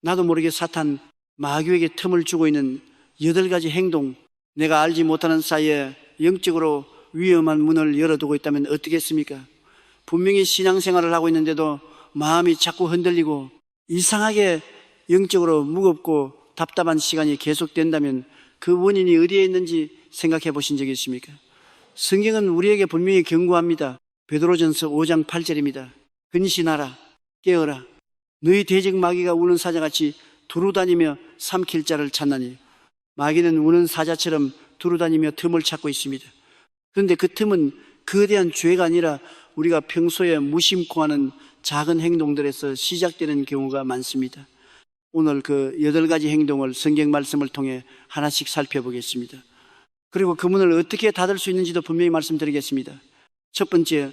나도 모르게 사탄 마귀에게 틈을 주고 있는 8가지 행동, 내가 알지 못하는 사이에 영적으로 위험한 문을 열어두고 있다면 어떻겠습니까? 분명히 신앙생활을 하고 있는데도 마음이 자꾸 흔들리고 이상하게 영적으로 무겁고 답답한 시간이 계속된다면 그 원인이 어디에 있는지 생각해 보신 적이 있습니까? 성경은 우리에게 분명히 경고합니다. 베드로전서 5장 8절입니다. 근신하라, 깨어라. 너희 대적 마귀가 우는 사자같이 두루다니며 삼킬 자를 찾나니. 마귀는 우는 사자처럼 두루다니며 틈을 찾고 있습니다. 그런데 그 틈은 거대한 죄가 아니라 우리가 평소에 무심코 하는 작은 행동들에서 시작되는 경우가 많습니다. 오늘 그 8가지 행동을 성경 말씀을 통해 하나씩 살펴보겠습니다. 그리고 그 문을 어떻게 닫을 수 있는지도 분명히 말씀드리겠습니다. 첫 번째,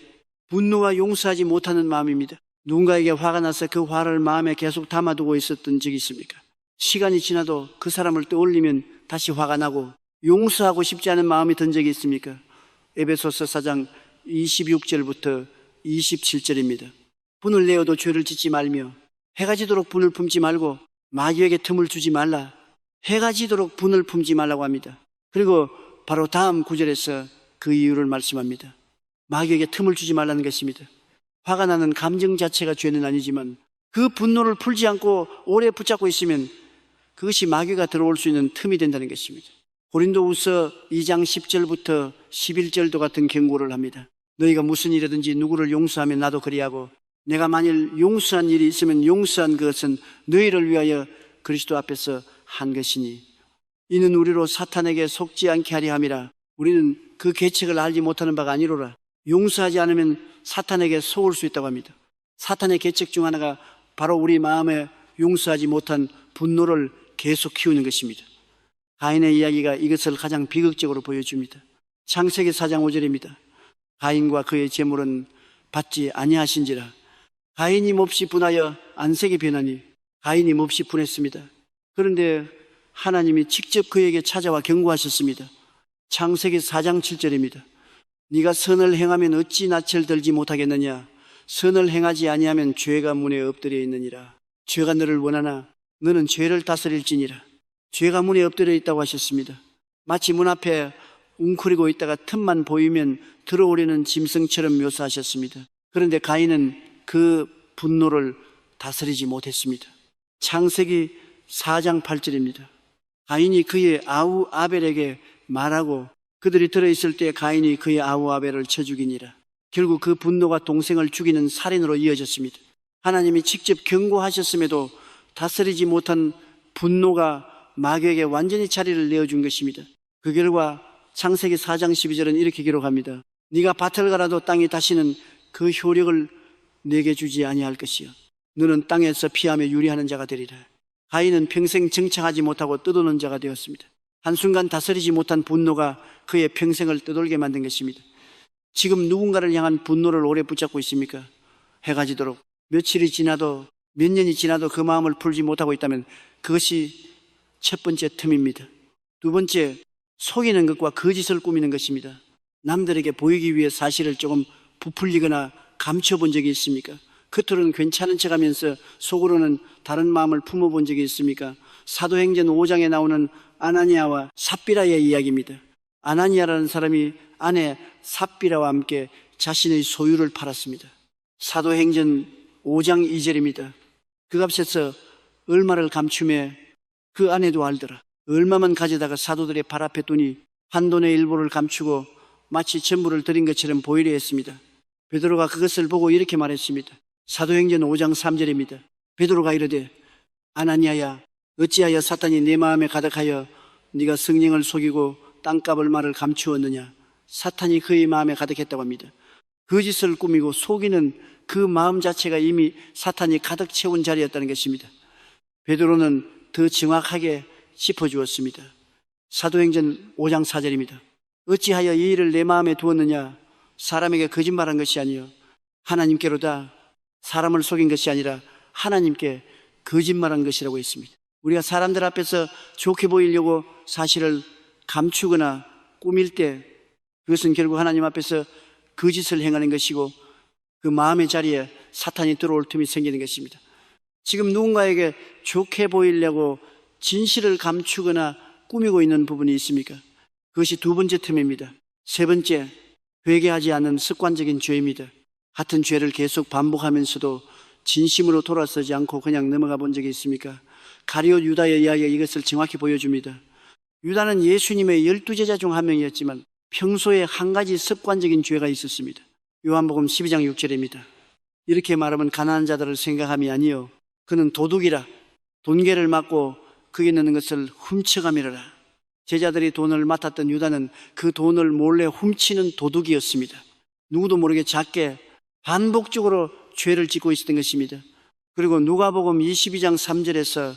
분노와 용서하지 못하는 마음입니다. 누군가에게 화가 나서 그 화를 마음에 계속 담아두고 있었던 적이 있습니까? 시간이 지나도 그 사람을 떠올리면 다시 화가 나고 용서하고 싶지 않은 마음이 든 적이 있습니까? 에베소서 4장 26절부터 27절입니다. 분을 내어도 죄를 짓지 말며 해가 지도록 분을 품지 말고 마귀에게 틈을 주지 말라. 해가 지도록 분을 품지 말라고 합니다. 그리고 바로 다음 구절에서 그 이유를 말씀합니다. 마귀에게 틈을 주지 말라는 것입니다. 화가 나는 감정 자체가 죄는 아니지만 그 분노를 풀지 않고 오래 붙잡고 있으면 그것이 마귀가 들어올 수 있는 틈이 된다는 것입니다. 고린도후서 2장 10절부터 11절도 같은 경고를 합니다. 너희가 무슨 일이든지 누구를 용서하면 나도 그리하고 내가 만일 용서한 일이 있으면 용서한 것은 너희를 위하여 그리스도 앞에서 한 것이니 이는 우리로 사탄에게 속지 않게 하려 함이라. 우리는 그 계책을 알지 못하는 바가 아니로라. 용서하지 않으면 사탄에게 속을 수 있다고 합니다. 사탄의 계책 중 하나가 바로 우리 마음에 용서하지 못한 분노를 계속 키우는 것입니다. 가인의 이야기가 이것을 가장 비극적으로 보여줍니다. 창세기 4장 5절입니다. 가인과 그의 재물은 받지 아니하신지라. 가인이 몹시 분하여 안색이 변하니 가인이 몹시 분했습니다. 그런데 하나님이 직접 그에게 찾아와 경고하셨습니다. 창세기 4장 7절입니다. 네가 선을 행하면 어찌 낯을 들지 못하겠느냐. 선을 행하지 아니하면 죄가 문에 엎드려 있느니라. 죄가 너를 원하나 너는 죄를 다스릴지니라. 죄가 문에 엎드려 있다고 하셨습니다. 마치 문 앞에 웅크리고 있다가 틈만 보이면 들어오려는 짐승처럼 묘사하셨습니다. 그런데 가인은 그 분노를 다스리지 못했습니다. 창세기 4장 8절입니다. 가인이 그의 아우 아벨에게 말하고 그들이 들어있을 때 가인이 그의 아우 아벨을 쳐 죽이니라. 결국 그 분노가 동생을 죽이는 살인으로 이어졌습니다. 하나님이 직접 경고하셨음에도 다스리지 못한 분노가 마귀에게 완전히 자리를 내어준 것입니다. 그 결과 창세기 4장 12절은 이렇게 기록합니다. 네가 밭을 갈아도 땅이 다시는 그 효력을 내게 주지 아니할 것이요 너는 땅에서 피하며 유리하는 자가 되리라. 가인은 평생 정착하지 못하고 떠도는 자가 되었습니다. 한순간 다스리지 못한 분노가 그의 평생을 떠돌게 만든 것입니다. 지금 누군가를 향한 분노를 오래 붙잡고 있습니까? 해가 지도록 며칠이 지나도 몇 년이 지나도 그 마음을 풀지 못하고 있다면 그것이 첫 번째 틈입니다. 두 번째, 속이는 것과 거짓을 꾸미는 것입니다. 남들에게 보이기 위해 사실을 조금 부풀리거나 감춰본 적이 있습니까? 겉으로는 괜찮은 척하면서 속으로는 다른 마음을 품어본 적이 있습니까? 사도행전 5장에 나오는 아나니아와 삽비라의 이야기입니다. 아나니아라는 사람이 아내 삽비라와 함께 자신의 소유를 팔았습니다. 사도행전 5장 2절입니다. 그 값에서 얼마를 감추매 그 아내도 알더라. 얼마만 가져다가 사도들의 발 앞에 두니 한돈의 일부를 감추고 마치 전부를 드린 것처럼 보이려 했습니다. 베드로가 그것을 보고 이렇게 말했습니다. 사도행전 5장 3절입니다. 베드로가 이르되 아나니아야 어찌하여 사탄이 내 마음에 가득하여 네가 성령을 속이고 땅값 얼마를 감추었느냐. 사탄이 그의 마음에 가득했다고 합니다. 거짓을 꾸미고 속이는 그 마음 자체가 이미 사탄이 가득 채운 자리였다는 것입니다. 베드로는 더 정확하게 짚어주었습니다. 사도행전 5장 4절입니다. 어찌하여 이 일을 내 마음에 두었느냐. 사람에게 거짓말한 것이 아니요 하나님께로다. 사람을 속인 것이 아니라 하나님께 거짓말한 것이라고 했습니다. 우리가 사람들 앞에서 좋게 보이려고 사실을 감추거나 꾸밀 때 그것은 결국 하나님 앞에서 거짓을 행하는 것이고 그 마음의 자리에 사탄이 들어올 틈이 생기는 것입니다. 지금 누군가에게 좋게 보이려고 진실을 감추거나 꾸미고 있는 부분이 있습니까? 그것이 두 번째 틈입니다. 세 번째, 회개하지 않는 습관적인 죄입니다. 같은 죄를 계속 반복하면서도 진심으로 돌아서지 않고 그냥 넘어가 본 적이 있습니까? 가룟 유다의 이야기가 이것을 정확히 보여줍니다. 유다는 예수님의 12제자 중 한 명이었지만 평소에 한 가지 습관적인 죄가 있었습니다. 요한복음 12장 6절입니다. 이렇게 말하면 가난한 자들을 생각함이 아니요 그는 도둑이라 돈계를 맞고 그에 넣는 것을 훔쳐가미르라. 제자들이 돈을 맡았던 유다는 그 돈을 몰래 훔치는 도둑이었습니다. 누구도 모르게 작게 반복적으로 죄를 짓고 있었던 것입니다. 그리고 누가복음 22장 3절에서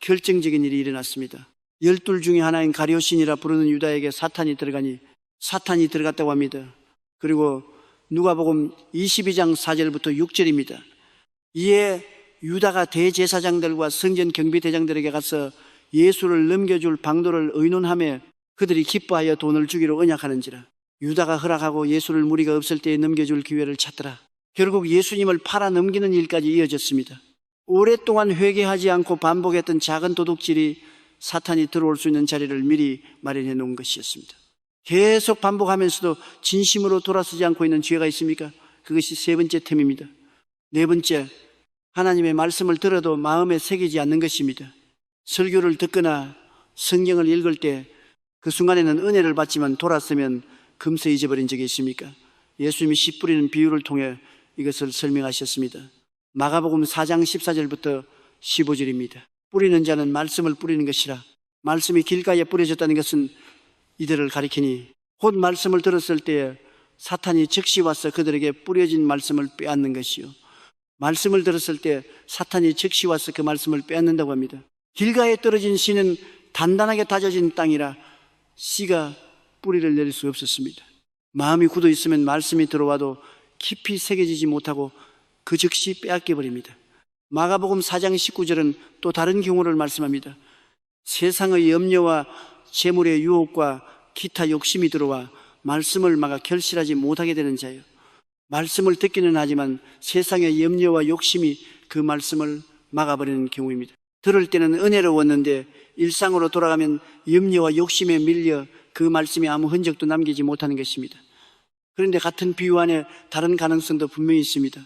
결정적인 일이 일어났습니다. 12 중에 하나인 가룟신이라 부르는 유다에게 사탄이 들어가니 사탄이 들어갔다고 합니다. 그리고 누가복음 22장 4절부터 6절입니다. 이에 유다가 대제사장들과 성전 경비대장들에게 가서 예수를 넘겨줄 방도를 의논하며 그들이 기뻐하여 돈을 주기로 언약하는지라. 유다가 허락하고 예수를 무리가 없을 때에 넘겨줄 기회를 찾더라. 결국 예수님을 팔아 넘기는 일까지 이어졌습니다. 오랫동안 회개하지 않고 반복했던 작은 도둑질이 사탄이 들어올 수 있는 자리를 미리 마련해 놓은 것이었습니다. 계속 반복하면서도 진심으로 돌아서지 않고 있는 죄가 있습니까? 그것이 세 번째 틈입니다. 네 번째, 하나님의 말씀을 들어도 마음에 새기지 않는 것입니다. 설교를 듣거나 성경을 읽을 때 그 순간에는 은혜를 받지만 돌아서면 금세 잊어버린 적이 있습니까? 예수님이 씨 뿌리는 비유를 통해 이것을 설명하셨습니다. 마가복음 4장 14절부터 15절입니다. 뿌리는 자는 말씀을 뿌리는 것이라. 말씀이 길가에 뿌려졌다는 것은 이들을 가리키니 곧 말씀을 들었을 때에 사탄이 즉시 와서 그들에게 뿌려진 말씀을 빼앗는 것이요. 말씀을 들었을 때 사탄이 즉시 와서 그 말씀을 빼앗는다고 합니다. 길가에 떨어진 씨는 단단하게 다져진 땅이라 씨가 뿌리를 내릴 수 없었습니다. 마음이 굳어 있으면 말씀이 들어와도 깊이 새겨지지 못하고 그 즉시 빼앗겨 버립니다. 마가복음 4장 19절은 또 다른 경우를 말씀합니다. 세상의 염려와 재물의 유혹과 기타 욕심이 들어와 말씀을 막아 결실하지 못하게 되는 자예요. 말씀을 듣기는 하지만 세상의 염려와 욕심이 그 말씀을 막아버리는 경우입니다. 들을 때는 은혜로웠는데 일상으로 돌아가면 염려와 욕심에 밀려 그 말씀이 아무 흔적도 남기지 못하는 것입니다. 그런데 같은 비유 안에 다른 가능성도 분명히 있습니다.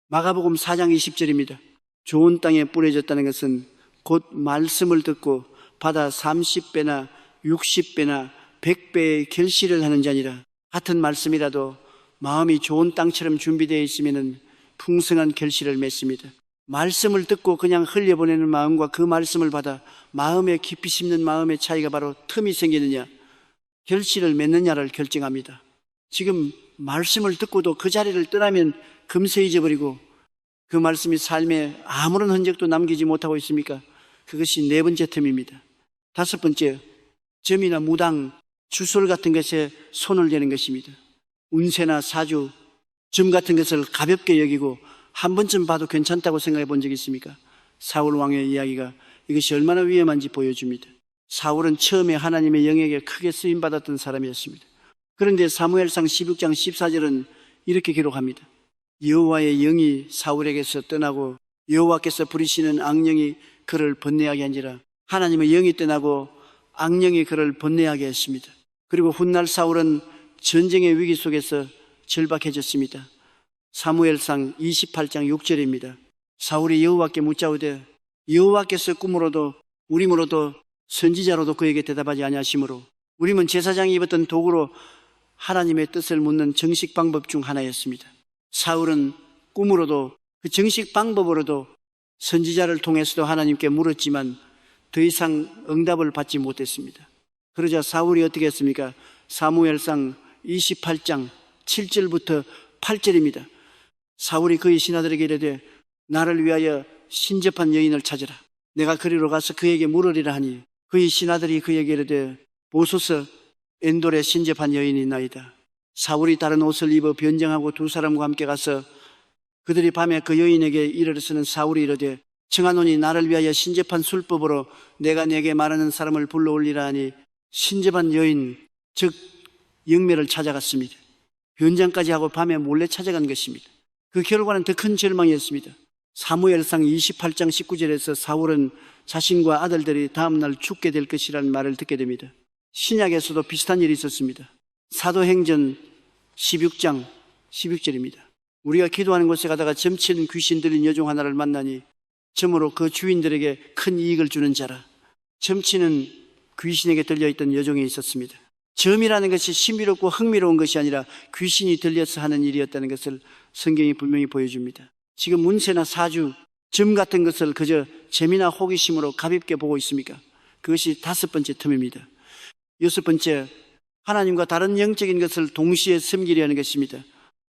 마가복음 4장 20절입니다. 좋은 땅에 뿌려졌다는 것은 곧 말씀을 듣고 받아 30배나 60배나 100배의 결실을 하는 자니라. 같은 말씀이라도 마음이 좋은 땅처럼 준비되어 있으면 풍성한 결실을 맺습니다. 말씀을 듣고 그냥 흘려보내는 마음과 그 말씀을 받아 마음에 깊이 심는 마음의 차이가 바로 틈이 생기느냐 결실을 맺느냐를 결정합니다. 지금 말씀을 듣고도 그 자리를 떠나면 금세 잊어버리고 그 말씀이 삶에 아무런 흔적도 남기지 못하고 있습니까? 그것이 네 번째 틈입니다. 다섯 번째, 점이나 무당, 주술 같은 것에 손을 대는 것입니다. 운세나 사주, 점 같은 것을 가볍게 여기고 한 번쯤 봐도 괜찮다고 생각해 본 적이 있습니까? 사울 왕의 이야기가 이것이 얼마나 위험한지 보여줍니다. 사울은 처음에 하나님의 영에게 크게 쓰임받았던 사람이었습니다. 그런데 사무엘상 16장 14절은 이렇게 기록합니다. 여호와의 영이 사울에게서 떠나고 여호와께서 부리시는 악령이 그를 번뇌하게 한지라. 하나님의 영이 떠나고 악령이 그를 번뇌하게 했습니다. 그리고 훗날 사울은 전쟁의 위기 속에서 절박해졌습니다. 사무엘상 28장 6절입니다. 사울이 여호와께 묻자오되 여호와께서 꿈으로도 우림으로도 선지자로도 그에게 대답하지 아니하시므로 우림은 제사장이 입었던 도구로 하나님의 뜻을 묻는 정식 방법 중 하나였습니다. 사울은 꿈으로도 그 정식 방법으로도 선지자를 통해서도 하나님께 물었지만 더 이상 응답을 받지 못했습니다. 그러자 사울이 어떻게 했습니까? 사무엘상 28장 7절부터 8절입니다. 사울이 그의 신하들에게 이르되 나를 위하여 신접한 여인을 찾으라. 내가 그리로 가서 그에게 물으리라 하니 그의 신하들이 그에게 이르되 보소서 엔돌에 신접한 여인이 있나이다. 사울이 다른 옷을 입어 변장하고 두 사람과 함께 가서 그들이 밤에 그 여인에게 이르러서는 사울이 이르되 청하노니 나를 위하여 신접한 술법으로 내가 내게 말하는 사람을 불러올리라 하니 신접한 여인 즉 영매를 찾아갔습니다. 변장까지 하고 밤에 몰래 찾아간 것입니다. 그 결과는 더 큰 절망이었습니다. 사무엘상 28장 19절에서 사울은 자신과 아들들이 다음날 죽게 될 것이라는 말을 듣게 됩니다. 신약에서도 비슷한 일이 있었습니다. 사도행전 16장 16절입니다. 우리가 기도하는 곳에 가다가 점치는 귀신 들린 여종 하나를 만나니 점으로 그 주인들에게 큰 이익을 주는 자라. 점치는 귀신에게 들려있던 여종이 있었습니다. 점이라는 것이 신비롭고 흥미로운 것이 아니라 귀신이 들려서 하는 일이었다는 것을 성경이 분명히 보여줍니다. 지금 문세나 사주, 점 같은 것을 그저 재미나 호기심으로 가볍게 보고 있습니까? 그것이 5번째 틈입니다. 6번째, 하나님과 다른 영적인 것을 동시에 섬기려는 것입니다.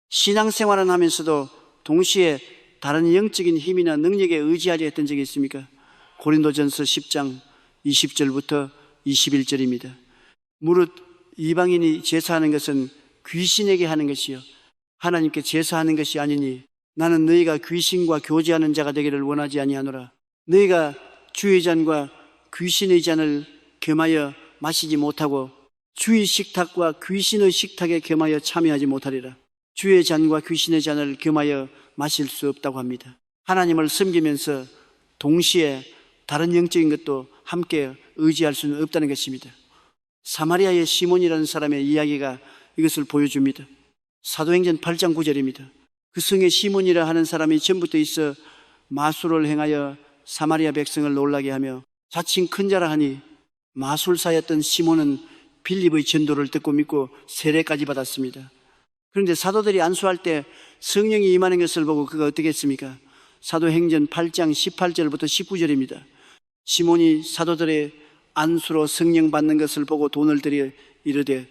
신앙생활을 하면서도 동시에 다른 영적인 힘이나 능력에 의지하려 했던 적이 있습니까? 고린도전서 10장 20절부터 21절입니다. 무릇 이방인이 제사하는 것은 귀신에게 하는 것이요 하나님께 제사하는 것이 아니니 나는 너희가 귀신과 교제하는 자가 되기를 원하지 아니하노라. 너희가 주의 잔과 귀신의 잔을 겸하여 마시지 못하고 주의 식탁과 귀신의 식탁에 겸하여 참여하지 못하리라. 주의 잔과 귀신의 잔을 겸하여 마실 수 없다고 합니다. 하나님을 섬기면서 동시에 다른 영적인 것도 함께 의지할 수는 없다는 것입니다. 사마리아의 시몬이라는 사람의 이야기가 이것을 보여줍니다. 사도행전 8장 9절입니다. 그 성에 시몬이라 하는 사람이 전부터 있어 마술을 행하여 사마리아 백성을 놀라게 하며 자칭 큰 자라 하니 마술사였던 시몬은 빌립의 전도를 듣고 믿고 세례까지 받았습니다. 그런데 사도들이 안수할 때 성령이 임하는 것을 보고 그가 어떻게 했습니까? 사도행전 8장 18절부터 19절입니다. 시몬이 사도들의 안수로 성령 받는 것을 보고 돈을 들여 이르되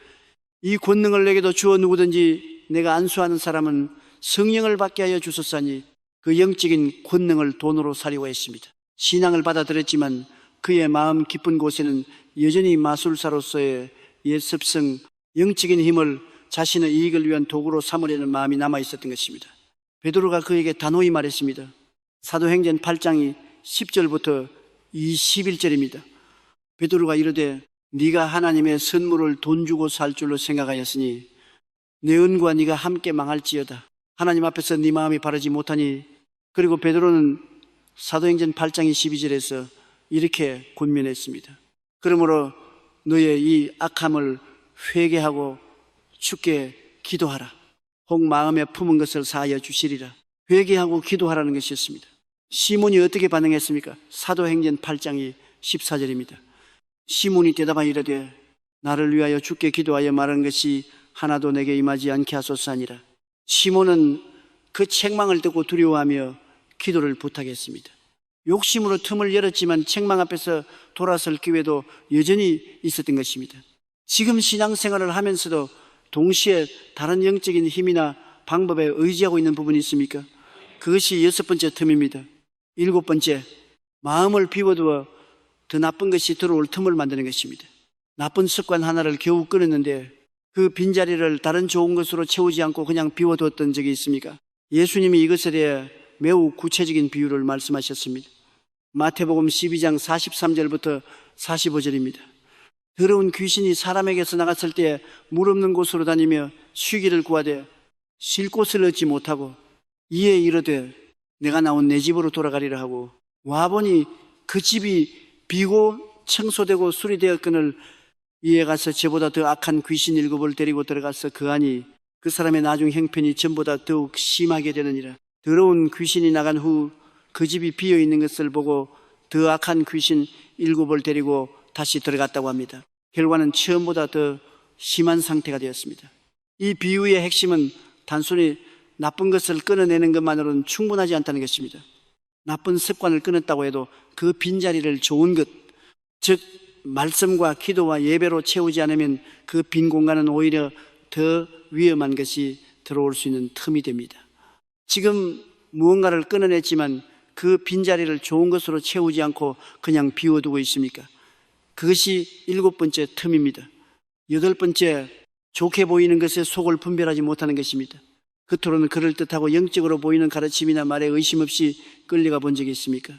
이 권능을 내게도 주어 누구든지 내가 안수하는 사람은 성령을 받게 하여 주소서니 그 영적인 권능을 돈으로 사려고 했습니다. 신앙을 받아들였지만 그의 마음 깊은 곳에는 여전히 마술사로서의 옛 습성, 영적인 힘을 자신의 이익을 위한 도구로 삼으려는 마음이 남아 있었던 것입니다. 베드로가 그에게 단호히 말했습니다. 사도행전 8장이 10절부터 21절입니다. 베드로가 이르되 네가 하나님의 선물을 돈 주고 살 줄로 생각하였으니 내 은과 네가 함께 망할지어다. 하나님 앞에서 네 마음이 바르지 못하니. 그리고 베드로는 사도행전 8장 12절에서 이렇게 권면했습니다. 그러므로 너의 이 악함을 회개하고 주께 기도하라. 혹 마음에 품은 것을 사하여 주시리라. 회개하고 기도하라는 것이었습니다. 시몬이 어떻게 반응했습니까? 사도행전 8장이 14절입니다. 시몬이 대답하여 이르되 나를 위하여 주께 기도하여 말한 것이 하나도 내게 임하지 않게 하소서 하니라. 시몬은 그 책망을 듣고 두려워하며 기도를 부탁했습니다. 욕심으로 틈을 열었지만 책망 앞에서 돌아설 기회도 여전히 있었던 것입니다. 지금 신앙생활을 하면서도 동시에 다른 영적인 힘이나 방법에 의지하고 있는 부분이 있습니까? 그것이 6번째 틈입니다. 7번째, 마음을 비워두어 더 나쁜 것이 들어올 틈을 만드는 것입니다. 나쁜 습관 하나를 겨우 끊었는데 그 빈자리를 다른 좋은 것으로 채우지 않고 그냥 비워두었던 적이 있습니까? 예수님이 이것에 대해 매우 구체적인 비유를 말씀하셨습니다. 마태복음 12장 43절부터 45절입니다. 더러운 귀신이 사람에게서 나갔을 때 물 없는 곳으로 다니며 쉬기를 구하되 쉴 곳을 얻지 못하고 이에 이르되 내가 나온 내 집으로 돌아가리라 하고 와보니 그 집이 비고 청소되고 수리되었거늘 이에 가서 저보다 더 악한 귀신 7을 데리고 들어가서 거하니 그 사람의 나중 형편이 전보다 더욱 심하게 되느니라. 더러운 귀신이 나간 후 그 집이 비어 있는 것을 보고 더 악한 귀신 7을 데리고 다시 들어갔다고 합니다. 결과는 처음보다 더 심한 상태가 되었습니다. 이 비유의 핵심은 단순히 나쁜 것을 끊어내는 것만으로는 충분하지 않다는 것입니다. 나쁜 습관을 끊었다고 해도 그 빈자리를 좋은 것, 즉 말씀과 기도와 예배로 채우지 않으면 그 빈 공간은 오히려 더 위험한 것이 들어올 수 있는 틈이 됩니다. 지금 무언가를 끊어냈지만 그 빈자리를 좋은 것으로 채우지 않고 그냥 비워두고 있습니까? 그것이 7번째 틈입니다. 8번째, 좋게 보이는 것에 속을 분별하지 못하는 것입니다. 겉으로는 그럴듯하고 영적으로 보이는 가르침이나 말에 의심 없이 끌려가 본 적이 있습니까?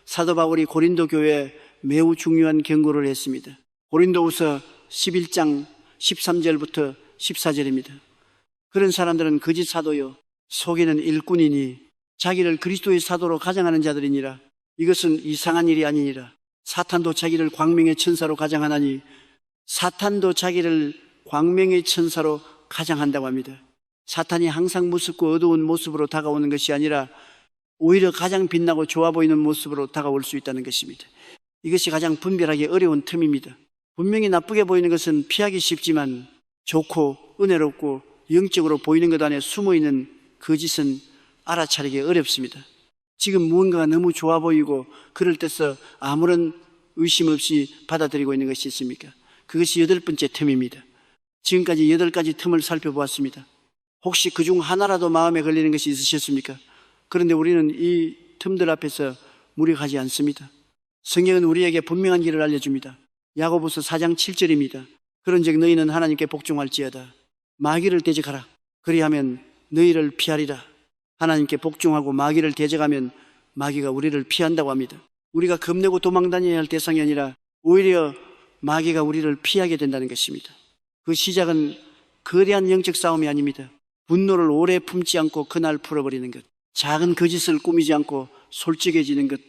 사도 바울이 고린도 교회에 매우 중요한 경고를 했습니다. 고린도후서 11장 13절부터 14절입니다. 그런 사람들은 거짓 사도요 속에는 일꾼이니 자기를 그리스도의 사도로 가장하는 자들이니라. 이것은 이상한 일이 아니니라. 사탄도 자기를 광명의 천사로 가장하나니 사탄도 자기를 광명의 천사로 가장한다고 합니다. 사탄이 항상 무섭고 어두운 모습으로 다가오는 것이 아니라 오히려 가장 빛나고 좋아 보이는 모습으로 다가올 수 있다는 것입니다. 이것이 가장 분별하기 어려운 틈입니다. 분명히 나쁘게 보이는 것은 피하기 쉽지만 좋고 은혜롭고 영적으로 보이는 것 안에 숨어있는 거짓은 알아차리기 어렵습니다. 지금 무언가가 너무 좋아 보이고 그럴 때서 아무런 의심 없이 받아들이고 있는 것이 있습니까? 그것이 8번째 틈입니다. 지금까지 8가지 틈을 살펴보았습니다. 혹시 그중 하나라도 마음에 걸리는 것이 있으셨습니까? 그런데 우리는 이 틈들 앞에서 무력하지 않습니다. 성경은 우리에게 분명한 길을 알려줍니다. 야고보서 4장 7절입니다. 그런즉 너희는 하나님께 복종할지어다. 마귀를 대적하라. 그리하면 너희를 피하리라. 하나님께 복종하고 마귀를 대적하면 마귀가 우리를 피한다고 합니다. 우리가 겁내고 도망다녀야 할 대상이 아니라 오히려 마귀가 우리를 피하게 된다는 것입니다. 그 시작은 거대한 영적 싸움이 아닙니다. 분노를 오래 품지 않고 그날 풀어버리는 것, 작은 거짓을 꾸미지 않고 솔직해지는 것,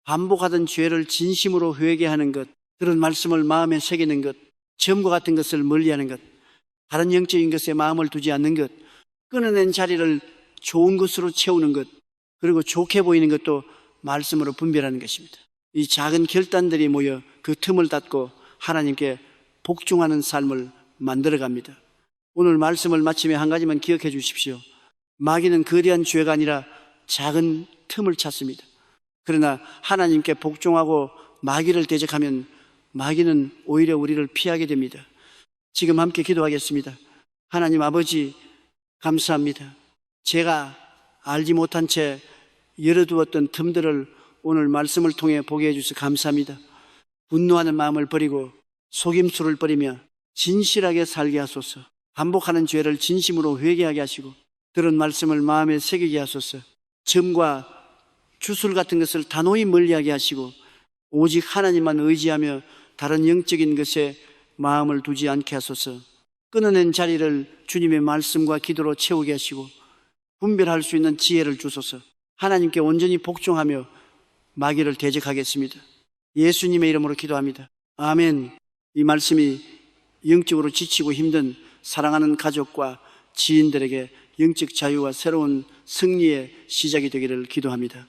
반복하던 죄를 진심으로 회개하는 것, 들은 말씀을 마음에 새기는 것, 점과 같은 것을 멀리하는 것, 다른 영적인 것에 마음을 두지 않는 것, 끊어낸 자리를 좋은 것으로 채우는 것, 그리고 좋게 보이는 것도 말씀으로 분별하는 것입니다. 이 작은 결단들이 모여 그 틈을 닫고 하나님께 복종하는 삶을 만들어갑니다. 오늘 말씀을 마치며 한 가지만 기억해 주십시오. 마귀는 거대한 죄가 아니라 작은 틈을 찾습니다. 그러나 하나님께 복종하고 마귀를 대적하면 마귀는 오히려 우리를 피하게 됩니다. 지금 함께 기도하겠습니다. 하나님 아버지, 감사합니다. 제가 알지 못한 채 열어두었던 틈들을 오늘 말씀을 통해 보게 해주셔서 감사합니다. 분노하는 마음을 버리고 속임수를 버리며 진실하게 살게 하소서. 반복하는 죄를 진심으로 회개하게 하시고 들은 말씀을 마음에 새기게 하소서. 점과 주술 같은 것을 단호히 멀리하게 하시고 오직 하나님만 의지하며 다른 영적인 것에 마음을 두지 않게 하소서. 끊어낸 자리를 주님의 말씀과 기도로 채우게 하시고 분별할 수 있는 지혜를 주소서. 하나님께 온전히 복종하며 마귀를 대적하겠습니다. 예수님의 이름으로 기도합니다. 아멘. 이 말씀이 영적으로 지치고 힘든 사랑하는 가족과 지인들에게 영적 자유와 새로운 승리의 시작이 되기를 기도합니다.